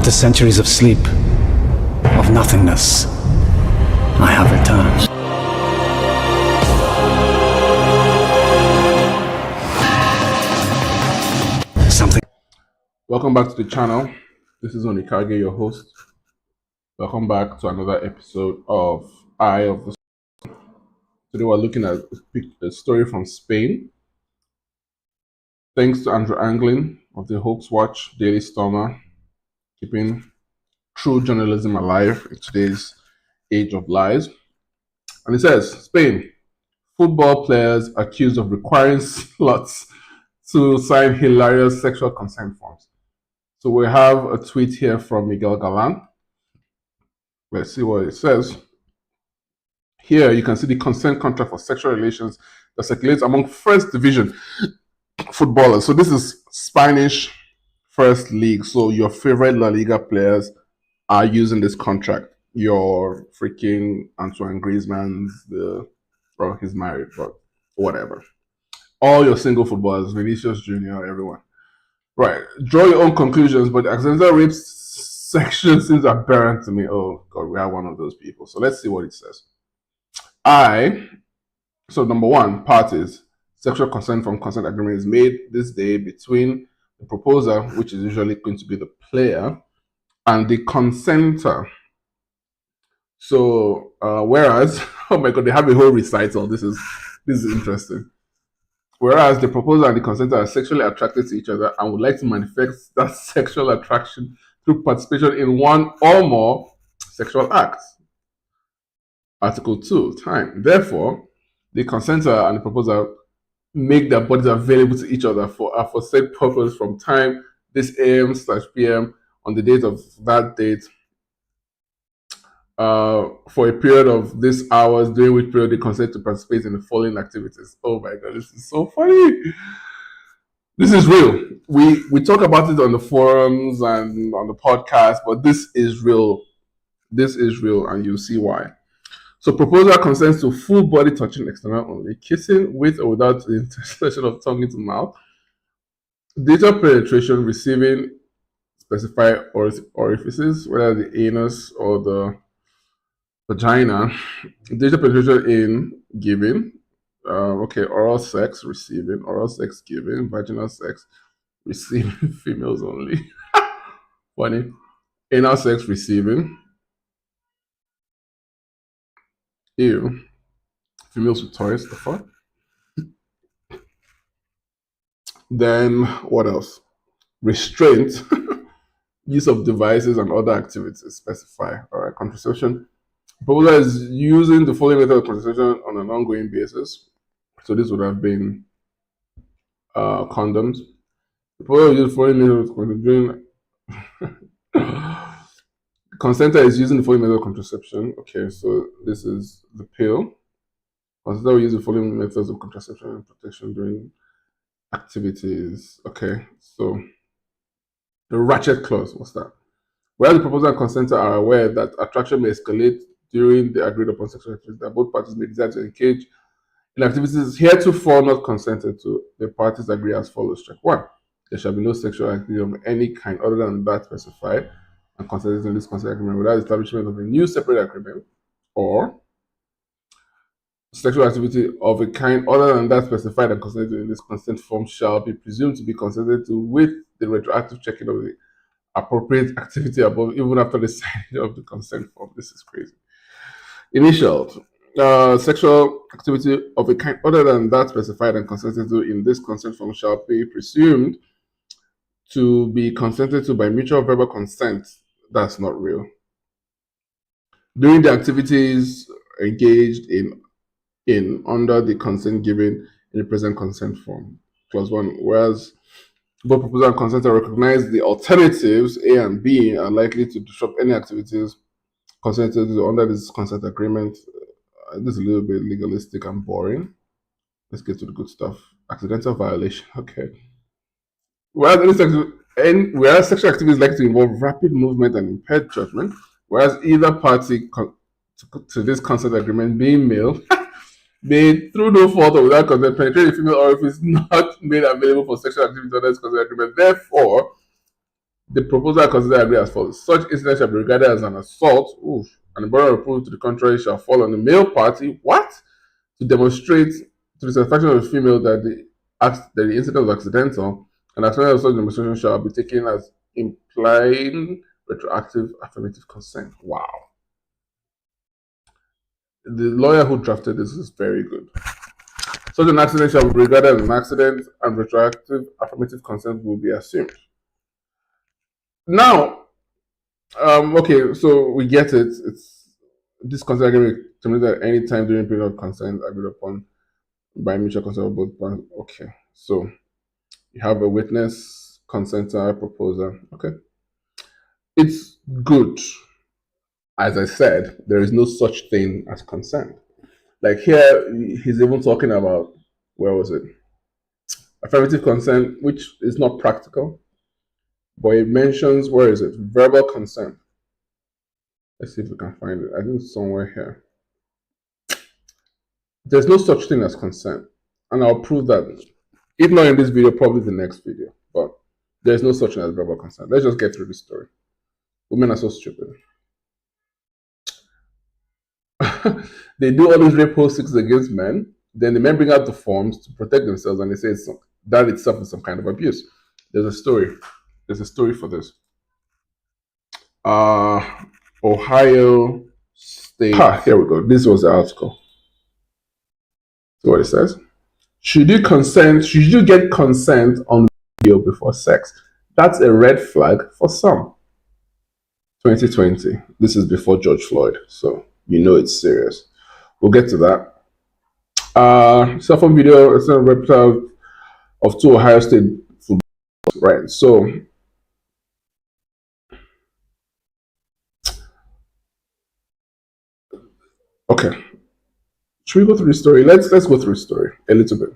After centuries of sleep, of nothingness, I have returned. Something. Welcome back to the channel. This is Onikage, your host. Welcome back to another episode of Eye of the Storm. Today we're looking at a story from Spain. Thanks to Wang Lin of the Hoax Watch Daily Stormer, keeping true journalism alive in today's age of lies. And it says, Spain, football players accused of requiring sluts to sign hilarious sexual consent forms. So we have a tweet here from Miguel Galan. Let's see what it says. Here you can see the consent contract for sexual relations that circulates among first division footballers. So this is Spanish first league. So your favorite La Liga players are using this contract. Your freaking Antoine Griezmann's, well, he's married, but whatever. All your single footballers, Vinicius Jr., everyone. Right. Draw your own conclusions, but the accidental rape section seems aberrant to me. Oh, God, we are one of those people. So let's see what it says. So number one, parties. Sexual consent from consent agreement is made this day between the proposer, which is usually going to be the player, and the consenter. So, whereas, oh my God, they have a whole recital. This is interesting. Whereas the proposer and the consenter are sexually attracted to each other and would like to manifest that sexual attraction through participation in one or more sexual acts. Article 2, time. Therefore, the consenter and the proposer make their bodies available to each other for said purpose from time this AM/PM on the date of that date for a period of this hours, during which period they consent to participate in the following activities. Oh my God, this is so funny. This is real. We talk about it on the forums and on the podcast, but this is real. This is real, and you'll see why. So proposer consents to full body touching external only, kissing with or without the intercession of tongue into mouth, data penetration, receiving specified orifices, whether the anus or the vagina, data penetration in giving, oral sex receiving, oral sex giving, vaginal sex receiving, females only. Funny. Anal sex receiving. Ew. Females with toys, the fuck? Then what else? Restraint, use of devices and other activities specify. All right, contraception. Proposer is using the following method of contraception on an ongoing basis. So this would have been condoms. The proposer uses the following method of contraception. Consenter is using the following method of contraception. Okay, so this is the pill. Consenter will use the following methods of contraception and protection during activities. Okay, so the ratchet clause, what's that? Where the proposer and consenter are aware that attraction may escalate during the agreed upon sexual activity, that both parties may desire to engage in activities heretofore not consented to, the parties agree as follows. Check 1. There shall be no sexual activity of any kind other than that specified and consented in this consent agreement without establishment of a new separate agreement, or sexual activity of a kind other than that specified and consented in this consent form shall be presumed to be consented to with the retroactive checking of the appropriate activity above, even after the signing of the consent form. This is crazy. Initial. Sexual activity of a kind other than that specified and consented to in this consent form shall be presumed to be consented to by mutual verbal consent. That's not real. During the activities engaged in under the consent given in the present consent form. Clause 1. Whereas both proposer and consenter recognize the alternatives A and B are likely to disrupt any activities consented to under this consent agreement. This is a little bit legalistic and boring. Let's get to the good stuff. Accidental violation. Okay. Whereas sexual activity is likely to involve rapid movement and impaired judgment, whereas either party to this consent agreement, being male, may through no fault or without consent penetrate the female orifice not made available for sexual activity under this consent agreement. Therefore, The proposal considered agreed as follows. Such incident shall be regarded as an assault, oof, and the burden of proof to the contrary shall fall on the male party. What? To demonstrate to the satisfaction of the female that the incident was accidental, and as well as such demonstration shall be taken as implying retroactive affirmative consent. Wow. The lawyer who drafted this is very good. Such an accident shall be regarded as an accident, and retroactive affirmative consent will be assumed. Now, okay, so we get it. It's this consent agreement terminated at any time during period of consent agreed upon by mutual consent of both parties. Okay, so you have a witness, consenter, proposer. Okay, it's good. As I said, there is no such thing as consent. Like here, he's even talking about, where was it? Affirmative consent, which is not practical, but it mentions, where is it? Verbal consent. Let's see if we can find it. I think it's somewhere here. There's no such thing as consent. And I'll prove that. If not in this video, probably the next video. But there's no such thing as verbal consent. Let's just get through this story. Women are so stupid. They do all these rape postings against men. Then the men bring out the forms to protect themselves, and they say that itself is some kind of abuse. There's a story. There's a story for this. Ohio State. Here we go. This was the article. See what it says. Should you get consent on video before sex? That's a red flag for some. 2020. This is before George Floyd, so you know it's serious. We'll get to that. Cell phone video is a replica of two Ohio State football. Right. So okay. Should we go through the story? Let's go through the story a little bit.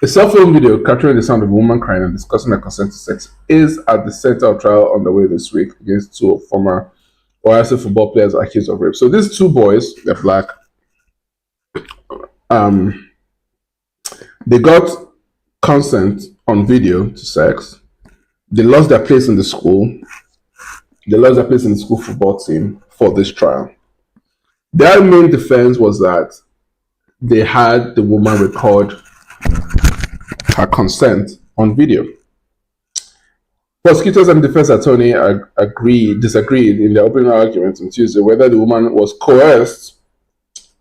A cell phone video capturing the sound of a woman crying and discussing her consent to sex is at the center of trial underway this week against two former Ohio State football players accused of rape. So these two boys, they're black. They got consent on video to sex. They lost their place in the school. They lost their place in the school football team for this trial. Their main defense was that they had the woman record her consent on video. Prosecutors and defense attorney disagreed in their opening argument on Tuesday whether the woman was coerced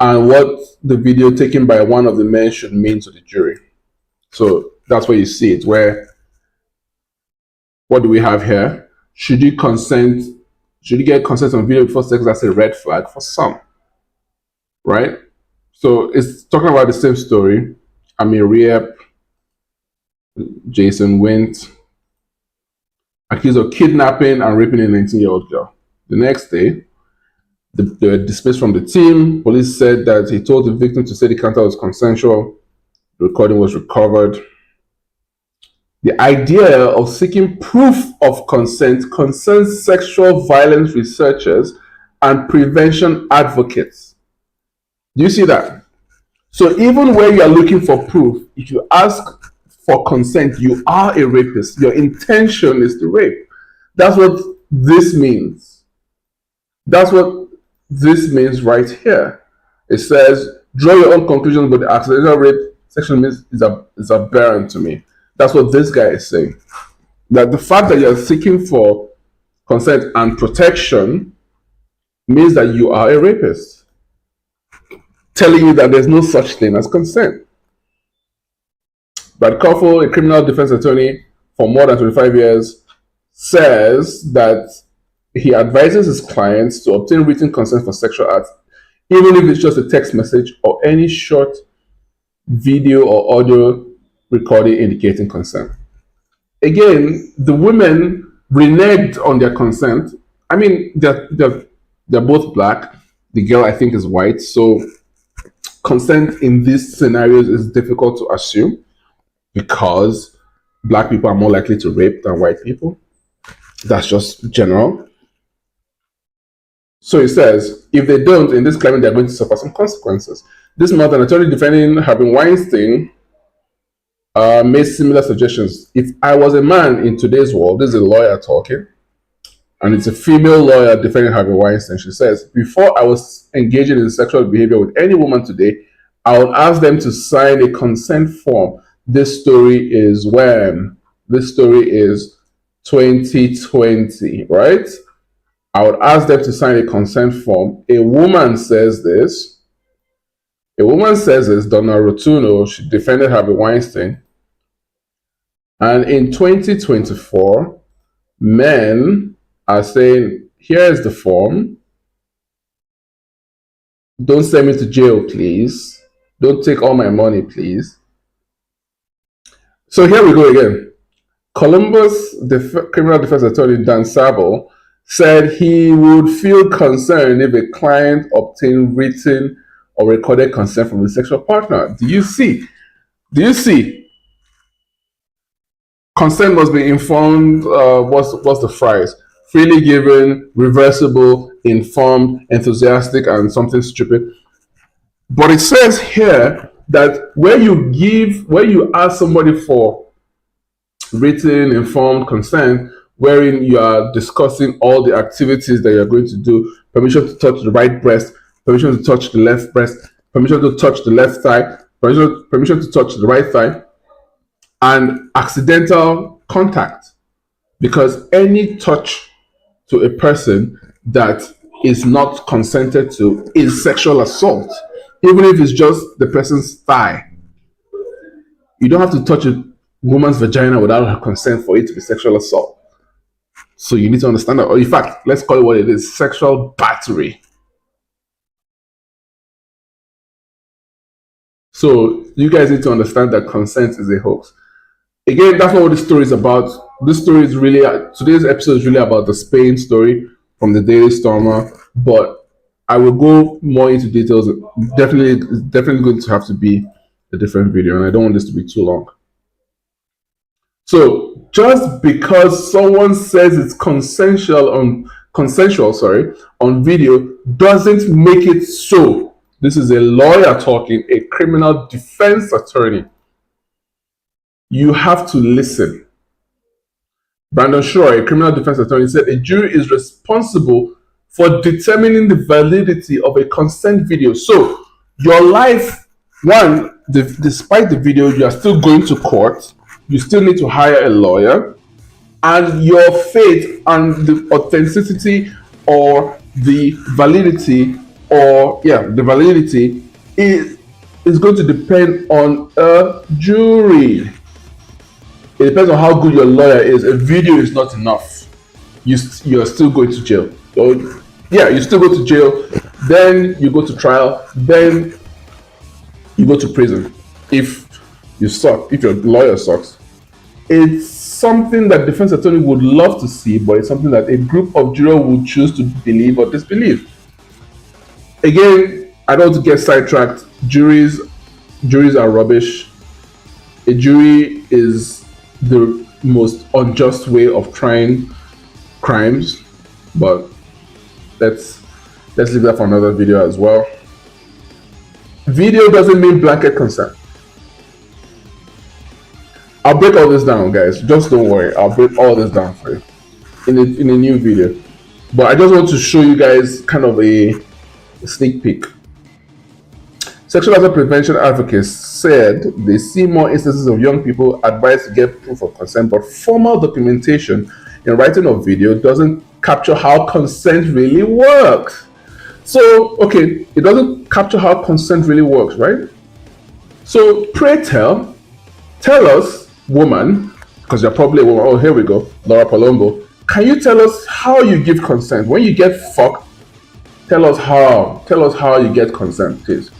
and what the video taken by one of the men should mean to the jury. So that's where you see it, where, what do we have here? Should you get consent on video before sex? That's a red flag for some, right? So it's talking about the same story. Amir Riep, Jason Wint, accused of kidnapping and raping a 19-year-old girl. The next day, they were dismissed from the team. Police said that he told the victim to say the encounter was consensual. The recording was recovered. The idea of seeking proof of consent concerns sexual violence researchers and prevention advocates. Do you see that? So even when you are looking for proof, if you ask for consent, you are a rapist. Your intention is to rape. That's what this means. That's what this means right here. It says, draw your own conclusions, but the accidental rape section is aberrant to me. That's what this guy is saying. That the fact that you're seeking for consent and protection means that you are a rapist. Telling you that there's no such thing as consent. But Koffel, a criminal defense attorney for more than 25 years, says that he advises his clients to obtain written consent for sexual acts, even if it's just a text message or any short video or audio recording indicating consent. Again, the women reneged on their consent. I mean, they're both black. The girl, I think, is white. So consent in these scenarios is difficult to assume because black people are more likely to rape than white people. That's just general. So it says, if they don't, in this climate, they're going to suffer some consequences. This month, an attorney defending Harvey Weinstein made similar suggestions. If I was a man in today's world, this is a lawyer talking, and it's a female lawyer defending Harvey Weinstein. She says, before I was engaging in sexual behavior with any woman today, I would ask them to sign a consent form. This story is when? This story is 2020, right? I would ask them to sign a consent form. A woman says this. Donna Rotuno, she defended Harvey Weinstein. And in 2024, men are saying, here's the form. Don't send me to jail, please. Don't take all my money, please. So here we go again. Columbus criminal defense attorney Dan Sabo said he would feel concerned if a client obtained written or recorded consent from a sexual partner. Do you see? Consent must be informed. What's the phrase? Freely given, reversible, informed, enthusiastic, and something stupid. But it says here that where you ask somebody for written, informed consent, wherein you are discussing all the activities that you're going to do, permission to touch the right breast, permission to touch the left breast, permission to touch the left thigh, permission to touch the right thigh, and accidental contact. Because any touch to a person that is not consented to is sexual assault, even if it's just the person's thigh. You don't have to touch a woman's vagina without her consent for it to be sexual assault. So you need to understand that. Or in fact, let's call it what it is: sexual battery. So you guys need to understand that consent is a hoax. Again, that's not what this story is about. This story is really, today's episode is really about the Spain story from the Daily Stormer, but I will go more into details. Definitely going to have to be a different video, and I don't want this to be too long. So just because someone says it's consensual on video doesn't make it so. This is a lawyer talking, a criminal defense attorney. You have to listen. Brandon Shore, a criminal defense attorney, said a jury is responsible for determining the validity of a consent video. So your life, despite the video, you are still going to court. You still need to hire a lawyer, and your faith and the authenticity or the validity is going to depend on a jury. It depends on how good your lawyer is. A video is not enough. You're still going to jail. So, you still go to jail. Then you go to trial. Then you go to prison. If you suck, if your lawyer sucks. It's something that defense attorney would love to see, but it's something that a group of jurors would choose to believe or disbelieve. Again, I don't want to get sidetracked. Juries are rubbish. A jury is the most unjust way of trying crimes, but let's leave that for another video as well. Video doesn't mean blanket consent. I'll break all this down, guys. Just don't worry. I'll break all this down for you in a new video. But I just want to show you guys kind of a sneak peek. Sexual assault prevention advocates said they see more instances of young people advised to get proof of consent, but formal documentation in writing or video doesn't capture how consent really works. So, okay, it doesn't capture how consent really works, right? So, pray tell us, woman, because you're probably a woman. Oh, here we go, Laura Palombo. Can you tell us how you give consent? When you get fucked, tell us how you get consent, please.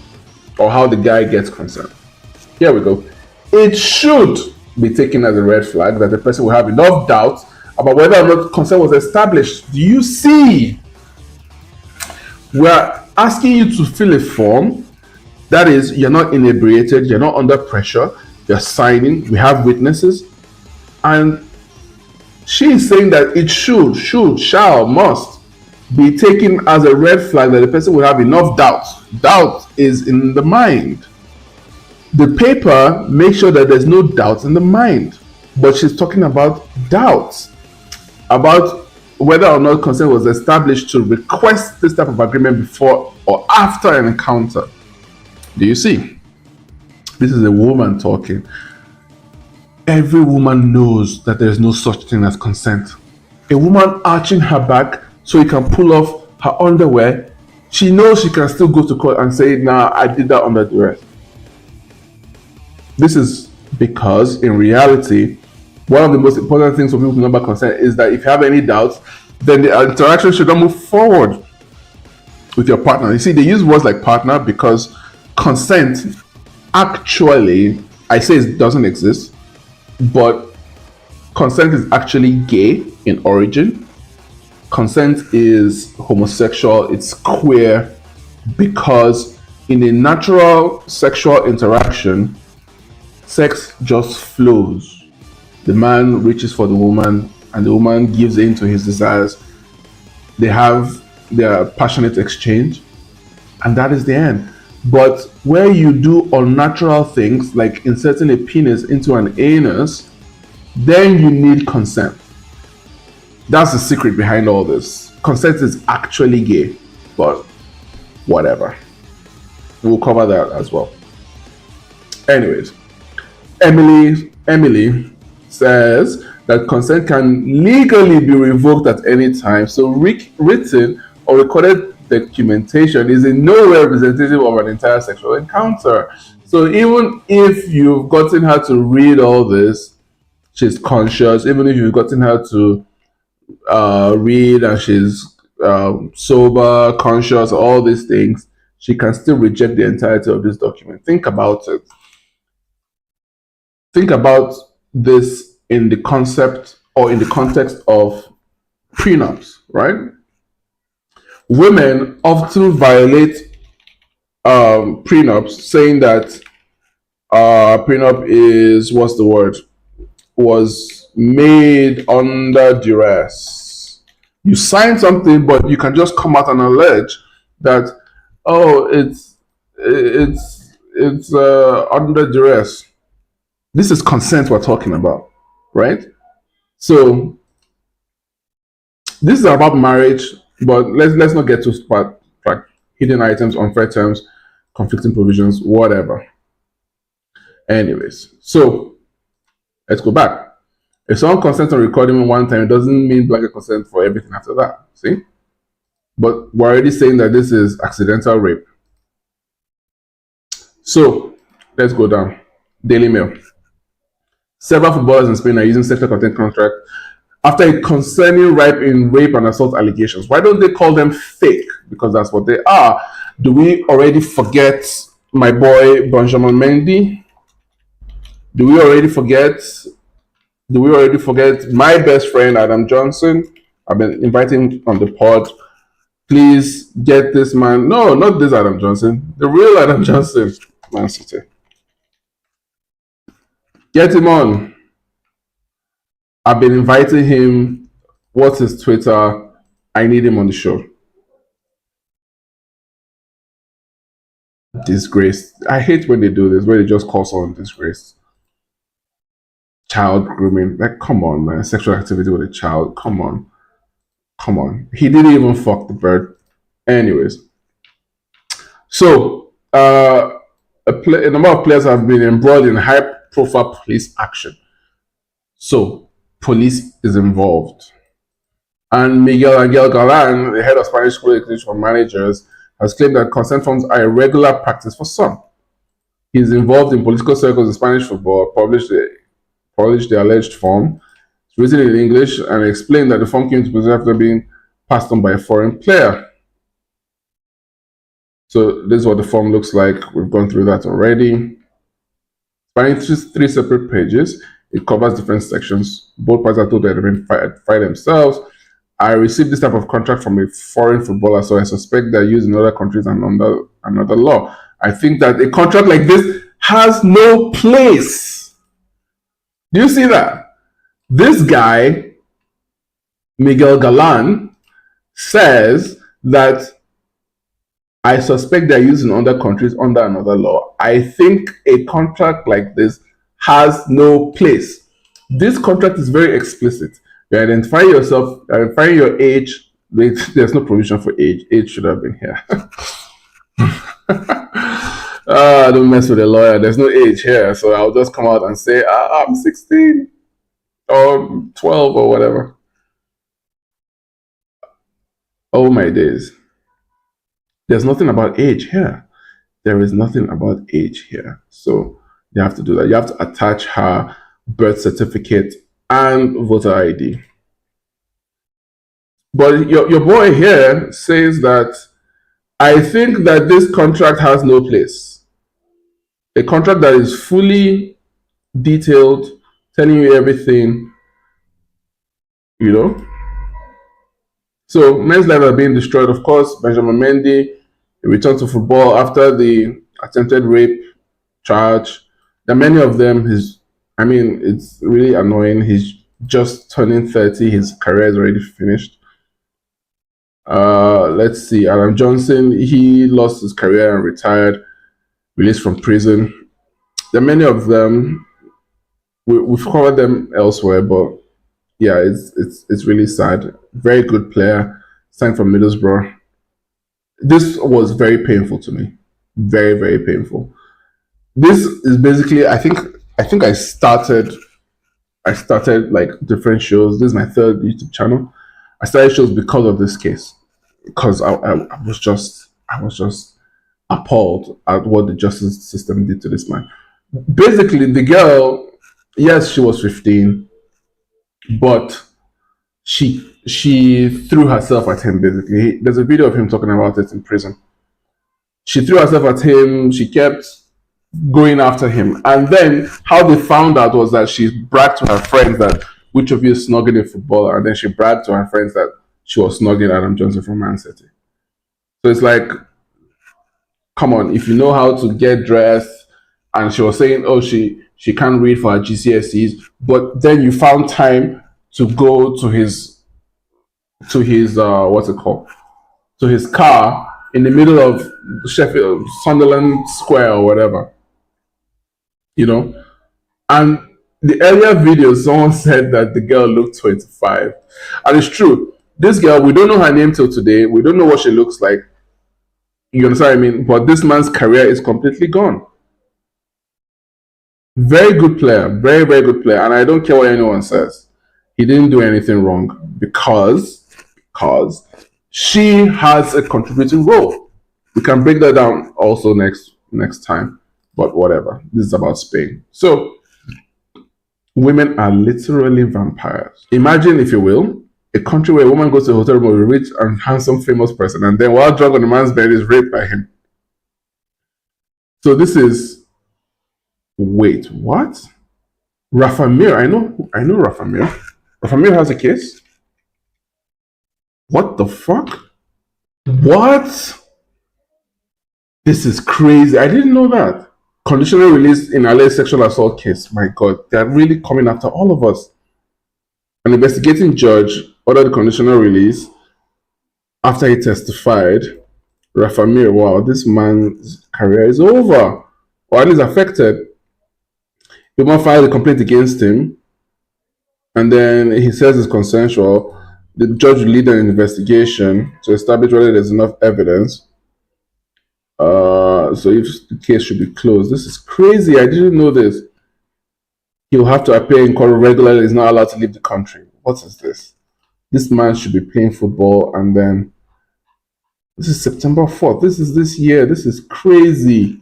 Or how the guy gets consent. Here we go. It should be taken as a red flag that the person will have enough doubt about whether or not consent was established. Do you see? We're asking you to fill a form. That is, you're not inebriated, you're not under pressure, you're signing, we have witnesses. And she is saying that it should, shall, must be taken as a red flag that the person will have enough doubt. Doubt is in the mind. The paper makes sure that there's no doubt in the mind, but she's talking about doubts about whether or not consent was established to request this type of agreement before or after an encounter. Do you see? This is a woman talking. Every woman knows that there is no such thing as consent. A woman arching her back so he can pull off her underwear, she knows she can still go to court and say, nah, I did that under duress. This is because, in reality, one of the most important things for people to know about consent is that if you have any doubts, then the interaction should not move forward with your partner. You see, they use words like partner because consent actually, I say it doesn't exist, but consent is actually gay in origin. Consent is homosexual, it's queer, because in a natural sexual interaction, sex just flows. The man reaches for the woman and the woman gives in to his desires. They have their passionate exchange, and that is the end. But where you do unnatural things like inserting a penis into an anus, then you need consent. That's the secret behind all this. Consent is actually gay, but whatever. We'll cover that as well. Anyways, Emily says that consent can legally be revoked at any time. So written or recorded documentation is in no way representative of an entire sexual encounter. So even if you've gotten her to read all this, she's conscious. Even if you've gotten her to read and she's sober, conscious, all these things, she can still reject the entirety of this document. Think about it. Think about this in the concept or in the context of prenups, right? Women often violate prenups, saying that prenup is, what's the word? Was made under duress. You sign something, but you can just come out and allege that, oh, it's under duress. This is consent we're talking about, right? So this is about marriage, but let's not get too like hidden items, unfair terms, conflicting provisions, whatever. Anyways, so let's go back. If someone consents on recording one time, it doesn't mean blanket consent for everything after that. See? But we're already saying that this is accidental rape. So let's go down. Daily Mail. Several footballers in Spain are using sexual content contract after a concerning rape and assault allegations. Why don't they call them fake? Because that's what they are. Do we already forget my boy Benjamin Mendy? Do we already forget my best friend Adam Johnson? I've been inviting him on the pod. Please get this man. No, not this Adam Johnson. The real Adam Johnson. Man City. Get him on. I've been inviting him. What's his Twitter? I need him on the show. Disgrace. I hate when they do this, where they just call someone disgrace. Child grooming. Like, come on, man. Sexual activity with a child. Come on. He didn't even fuck the bird. Anyways. So, a number of players have been embroiled in high-profile police action. So, police is involved. And Miguel Angel Galan, the head of Spanish School Education for Managers, has claimed that consent forms are a regular practice for some. He's involved in political circles in Spanish football, published the alleged form. It's written in English and explained that the form came to possession after being passed on by a foreign player. So this is what the form looks like. We've gone through that already. Spanning three separate pages, it covers different sections. Both parties are told to identify themselves. I received this type of contract from a foreign footballer, so I suspect they're used in other countries and under another law. I think that a contract like this has no place. Do you see that? This guy, Miguel Galan, says that I suspect they're used in other countries under another law. I think a contract like this has no place. This contract is very explicit. You identify yourself, identify your age. There's no provision for age. Age should have been here. Don't mess with a lawyer. There's no age here. So I'll just come out and say, I'm 16 or 12 or whatever. Oh my days. There's nothing about age here. There is nothing about age here. So you have to do that. You have to attach her birth certificate and voter ID. But your boy here says that I think that this contract has no place. A contract that is fully detailed, telling you everything, you know. So men's lives are being destroyed. Of course, Benjamin Mendy returned to football after the attempted rape charge. There are many of them. It's really annoying. He's just turning 30. His career is already finished. Let's see. Adam Johnson, he lost his career and retired, released from prison. There are many of them. We've covered them elsewhere, but yeah, it's really sad. Very good player, signed from Middlesbrough. This was very painful to me. Very, very painful. This is basically, I think I started like different shows. This is my third YouTube channel. I started shows because of this case. Because I was just appalled at what the justice system did to this man. Basically, the girl, yes, she was 15, but she threw herself at him. Basically, there's a video of him talking about it in prison. She threw herself at him. She kept going after him, and then how they found out was that she bragged to her friends that which of you is snogging a footballer, and then she bragged to her friends that she was snogging Adam Johnson from Man City. So it's like, come on, if you know how to get dressed, and she was saying, oh, she can't read for her GCSEs, but then you found time to go to his what's it called, to his car in the middle of Sheffield Sunderland Square or whatever, you know. And the earlier video, someone said that the girl looked 25, and it's true. This girl, we don't know her name till today. We don't know what she looks like. You understand what I mean? But this man's career is completely gone. Very good player, very, very good player. And I don't care what anyone says. He didn't do anything wrong because she has a contributing role. We can break that down also next time. But whatever. This is about Spain. So women are literally vampires. Imagine, if you will, a country where a woman goes to a hotel room with a rich and handsome famous person, and then while drunk on the man's bed is raped by him. So this is, wait, what? Rafa Mir, I know Rafa Mir. Rafa Mir has a case? What the fuck? What? This is crazy. I didn't know that. Conditional release in alleged sexual assault case. My God, they're really coming after all of us. An investigating judge ordered conditional release after he testified. Rafa Mir, wow, this man's career is over, or at least affected. The man filed a complaint against him, and then he says it's consensual. The judge will lead an investigation to establish whether there's enough evidence. So if the case should be closed. This is crazy. I didn't know this. He'll have to appear in court regularly. He's not allowed to leave the country. What is this? This man should be playing football, and then this is September 4th. This is this year. This is crazy.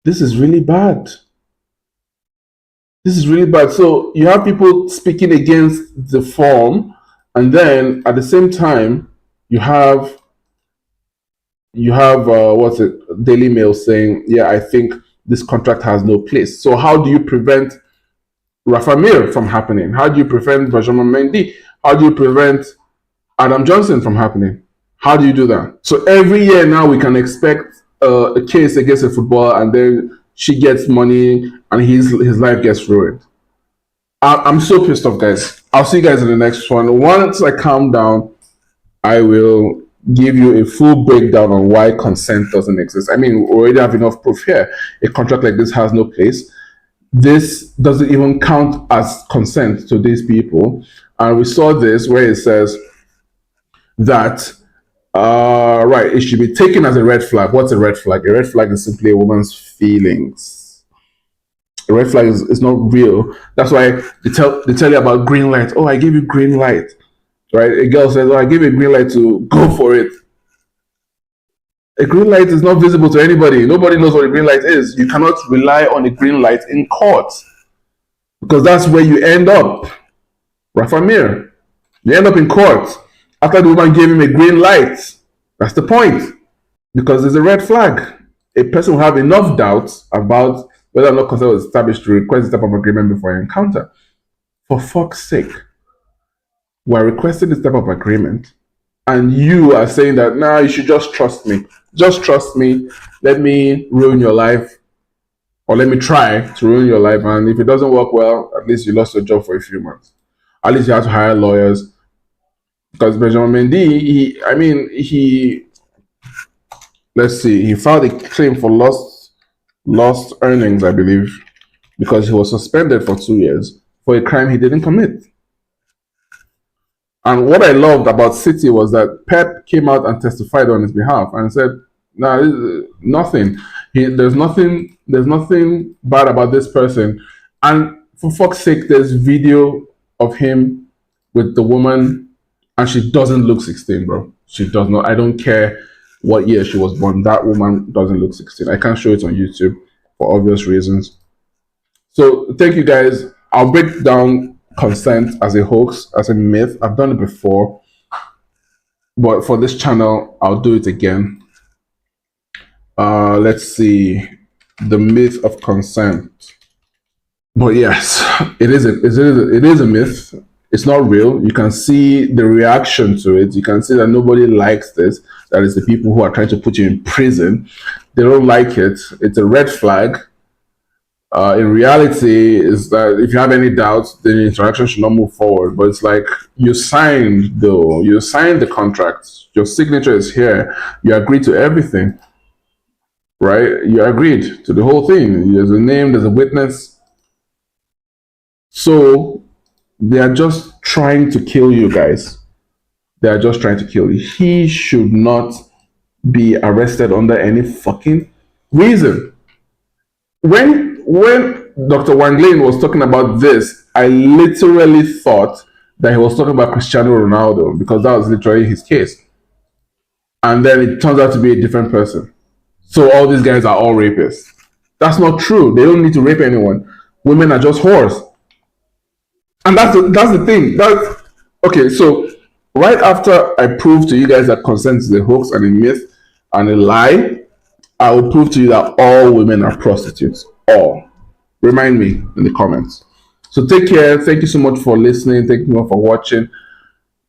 This is really bad. This is really bad. So you have people speaking against the form, and then at the same time, you have what's it? Daily Mail saying, yeah, I think this contract has no place. So how do you prevent Rafa Mir from happening? How do you prevent Benjamin Mendy? How do you prevent Adam Johnson from happening? How do you do that? So every year now we can expect a case against a footballer, and then she gets money and his life gets ruined. I'm so pissed off, guys. I'll see you guys in the next one. Once I calm down, I will give you a full breakdown on why consent doesn't exist. I mean, we already have enough proof here. A contract like this has no place. This doesn't even count as consent to these people. And we saw this where it says that, right, it should be taken as a red flag. What's a red flag? A red flag is simply a woman's feelings. A red flag is not real. That's why they tell you about green light. Oh, I gave you green light. Right? A girl says, oh, I gave you a green light to go for it. A green light is not visible to anybody. Nobody knows what a green light is. You cannot rely on a green light in court because that's where you end up. Rafa, you end up in court after the woman gave him a green light. That's the point. Because there's a red flag. A person will have enough doubts about whether or not consent was established to request this type of agreement before an encounter. For fuck's sake, we're requesting this type of agreement, and you are saying that, nah, you should just trust me. Just trust me. Let me ruin your life, or let me try to ruin your life. And if it doesn't work well, at least you lost your job for a few months. At least you have to hire lawyers. Because Benjamin Mendy, he filed a claim for lost earnings, I believe, because he was suspended for 2 years for a crime he didn't commit. And what I loved about City was that Pep came out and testified on his behalf and said, "No, nothing. There's nothing bad about this person." And for fuck's sake, there's video of him with the woman, and she doesn't look 16, bro. She does not. I don't care what year she was born. That woman doesn't look 16. I can't show it on YouTube for obvious reasons. So thank you guys. I'll break down consent as a hoax, as a myth. I've done it before, but for this channel, I'll do it again. Let's see, the myth of consent. But yes, it is a myth. It's not real. You can see the reaction to it. You can see that nobody likes this. That is the people who are trying to put you in prison. They don't like it. It's a red flag. In reality, is that if you have any doubts, then the interaction should not move forward. But it's like, you signed the contract. Your signature is here. You agreed to everything, right? You agreed to the whole thing. There's a name, there's a witness. So they are just trying to kill you guys. They are just trying to kill you. He should not be arrested under any fucking reason. When Dr. Wang Lin was talking about this, I literally thought that he was talking about Cristiano Ronaldo, because that was literally his case. And then it turns out to be a different person. So all these guys are all rapists. That's not true. They don't need to rape anyone. Women are just whores. And that's the thing. Okay, so right after I prove to you guys that consent is a hoax and a myth and a lie, I will prove to you that all women are prostitutes. All. Remind me in the comments. So take care. Thank you so much for listening. Thank you for watching.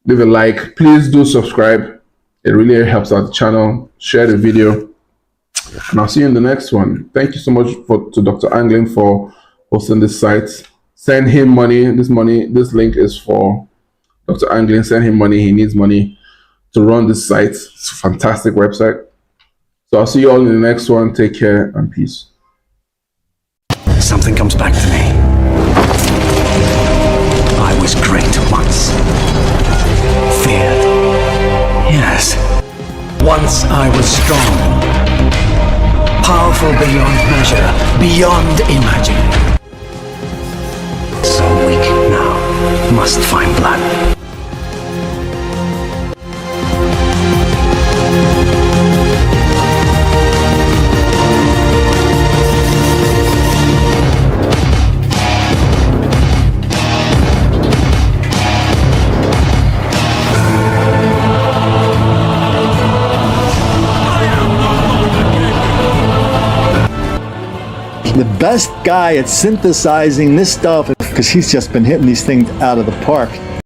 Leave a like. Please do subscribe. It really helps out the channel. Share the video. And I'll see you in the next one. Thank you so much to Dr. Wang Lin for hosting this site. Send him money. This link is for Dr. Wang Lin. Send him money. He needs money to run this site. It's a fantastic website. So I'll see you all in the next one. Take care and peace. Something comes back to me. I was great once. Feared. Yes. Once I was strong. Powerful beyond measure. Beyond imagining. So weak now. Must find blood. The best guy at synthesizing this stuff, because he's just been hitting these things out of the park.